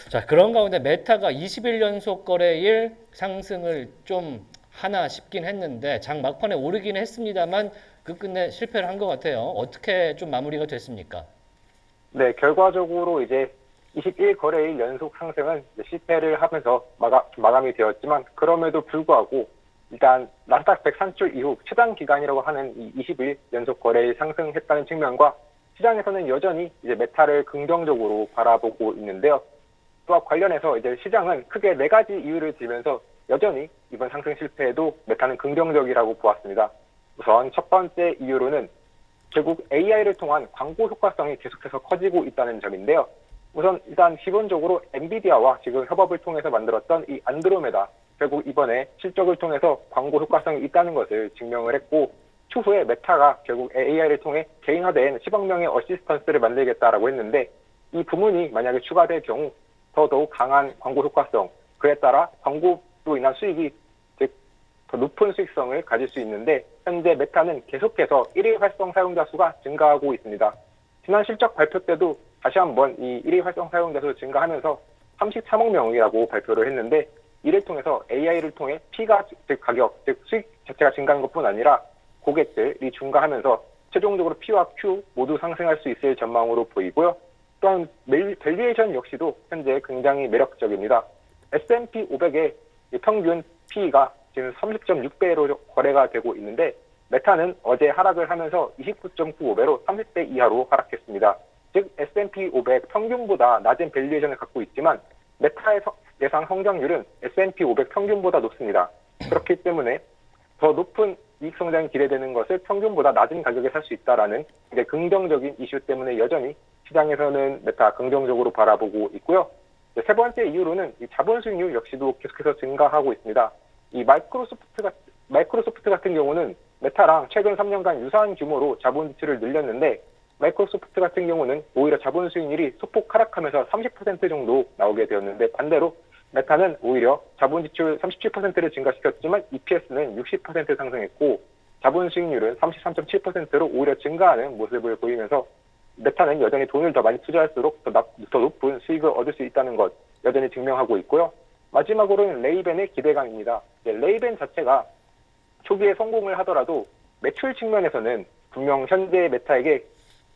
자, 그런 가운데 메타가 20일 연속 거래일 상승을 좀 하나 싶긴 했는데 장 막판에 오르긴 했습니다만 끝내 실패를 한 것 같아요. 어떻게 좀 마무리가 됐습니까? 네, 결과적으로 이제 21거래일 연속 상승은 실패를 하면서 마감이 되었지만 그럼에도 불구하고 일단 나스닥 100 산출 이후 최단 기간이라고 하는 이 20일 연속 거래일 상승했다는 측면과 시장에서는 여전히 이제 메타를 긍정적으로 바라보고 있는데요. 또한 관련해서 이제 시장은 크게 네 가지 이유를 들면서 여전히 이번 상승 실패에도 메타는 긍정적이라고 보았습니다. 우선 첫 번째 이유로는 결국 AI를 통한 광고 효과성이 계속해서 커지고 있다는 점인데요. 우선 일단 기본적으로 엔비디아와 지금 협업을 통해서 만들었던 이 안드로메다, 결국 이번에 실적을 통해서 광고 효과성이 있다는 것을 증명을 했고, 추후에 메타가 결국 AI를 통해 개인화된 10억 명의 어시스턴스를 만들겠다라고 했는데, 이 부문이 만약에 추가될 경우 더더욱 강한 광고 효과성, 그에 따라 광고로 인한 수익이 즉 더 높은 수익성을 가질 수 있는데, 현재 메타는 계속해서 1일 활성 사용자 수가 증가하고 있습니다. 지난 실적 발표 때도 다시 한번 이 1일 활성 사용자 수 증가하면서 33억 명이라고 발표를 했는데, 이를 통해서 AI를 통해 P가 즉 가격, 즉 수익 자체가 증가하는 것뿐 아니라 고객들이 증가하면서 최종적으로 P와 Q 모두 상승할 수 있을 전망으로 보이고요. 또한 밸류에이션 역시도 현재 굉장히 매력적입니다. S&P 500의 평균 P가 지금 30.6배로 거래가 되고 있는데, 메타는 어제 하락을 하면서 29.95배로 30배 이하로 하락했습니다. 즉 S&P 500 평균보다 낮은 밸류에이션을 갖고 있지만 메타의 예상 성장률은 S&P 500 평균보다 높습니다. 그렇기 때문에 더 높은 이익 성장이 기대되는 것을 평균보다 낮은 가격에 살 수 있다라는 굉장히 긍정적인 이슈 때문에 여전히 시장에서는 메타 긍정적으로 바라보고 있고요. 세 번째 이유로는 이 자본 수익률 역시도 계속해서 증가하고 있습니다. 이 마이크로소프트 같은 경우는 메타랑 최근 3년간 유사한 규모로 자본 지출을 늘렸는데, 마이크로소프트 같은 경우는 오히려 자본 수익률이 소폭 하락하면서 30% 정도 나오게 되었는데, 반대로 메타는 오히려 자본 지출 37%를 증가시켰지만 EPS는 60% 상승했고 자본 수익률은 33.7%로 오히려 증가하는 모습을 보이면서 메타는 여전히 돈을 더 많이 투자할수록 더 높은 수익을 얻을 수 있다는 것 여전히 증명하고 있고요. 마지막으로는 레이벤의 기대감입니다. 레이벤 자체가 초기에 성공을 하더라도 매출 측면에서는 분명 현재 메타에게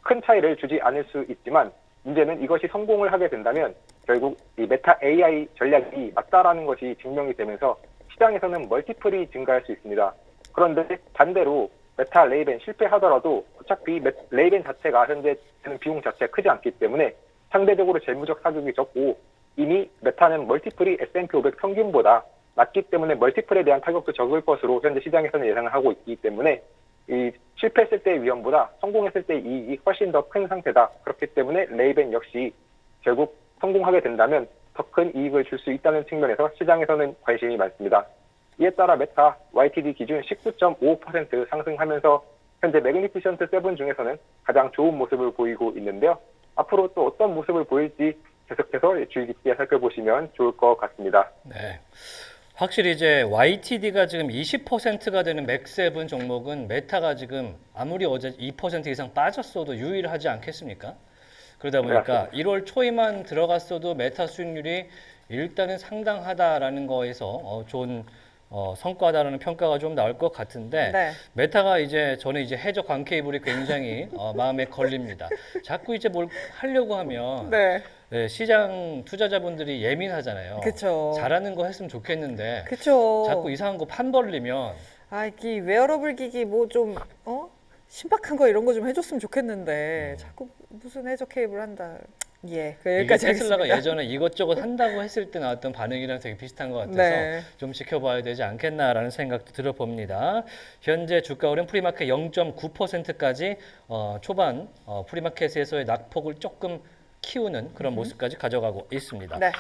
큰 차이를 주지 않을 수 있지만, 문제는 이것이 성공을 하게 된다면 결국 이 메타 AI 전략이 맞다라는 것이 증명이 되면서 시장에서는 멀티플이 증가할 수 있습니다. 그런데 반대로 메타 레이벤 실패하더라도 어차피 레이벤 자체가 현재 드는 비용 자체가 크지 않기 때문에 상대적으로 재무적 사격이 적고, 이미 메타는 멀티플이 S&P 500 평균보다 낮기 때문에 멀티플에 대한 타격도 적을 것으로 현재 시장에서는 예상을 하고 있기 때문에 이 실패했을 때의 위험보다 성공했을 때의 이익이 훨씬 더 큰 상태다. 그렇기 때문에 레이벤 역시 결국 성공하게 된다면 더 큰 이익을 줄 수 있다는 측면에서 시장에서는 관심이 많습니다. 이에 따라 메타 YTD 기준 19.55% 상승하면서 현재 매그니피션트 7 중에서는 가장 좋은 모습을 보이고 있는데요. 앞으로 또 어떤 모습을 보일지 계속해서 주의 깊게 살펴보시면 좋을 것 같습니다. 네. 확실히 이제 YTD가 지금 20%가 되는 맥7 종목은 메타가 지금 아무리 어제 2% 이상 빠졌어도 유일하지 않겠습니까? 그러다 보니까 1월 초에만 들어갔어도 메타 수익률이 일단은 상당하다라는 거에서 좋은 성과다라는 평가가 좀 나올 것 같은데, 네. 메타가 이제 저는 이제 해적 광케이블이 굉장히 마음에 걸립니다. 자꾸 이제 뭘 하려고 하면 네. 네, 시장 투자자분들이 예민하잖아요. 그쵸. 잘하는 거 했으면 좋겠는데 그쵸. 자꾸 이상한 거 판 벌리면 아, 이 웨어러블 기기 뭐 좀, 신박한 거 이런 거 좀 해줬으면 좋겠는데, 자꾸 무슨 해적 케이블 한다. 예, 이게 여기까지 테슬라가 하겠습니다. 예전에 이것저것 한다고 했을 때 나왔던 반응이랑 되게 비슷한 것 같아서 네. 좀 지켜봐야 되지 않겠나라는 생각도 들어봅니다. 현재 주가 오른 프리마켓 0.9%까지 초반 프리마켓에서의 낙폭을 조금 키우는 그런 모습까지 가져가고 있습니다. 네.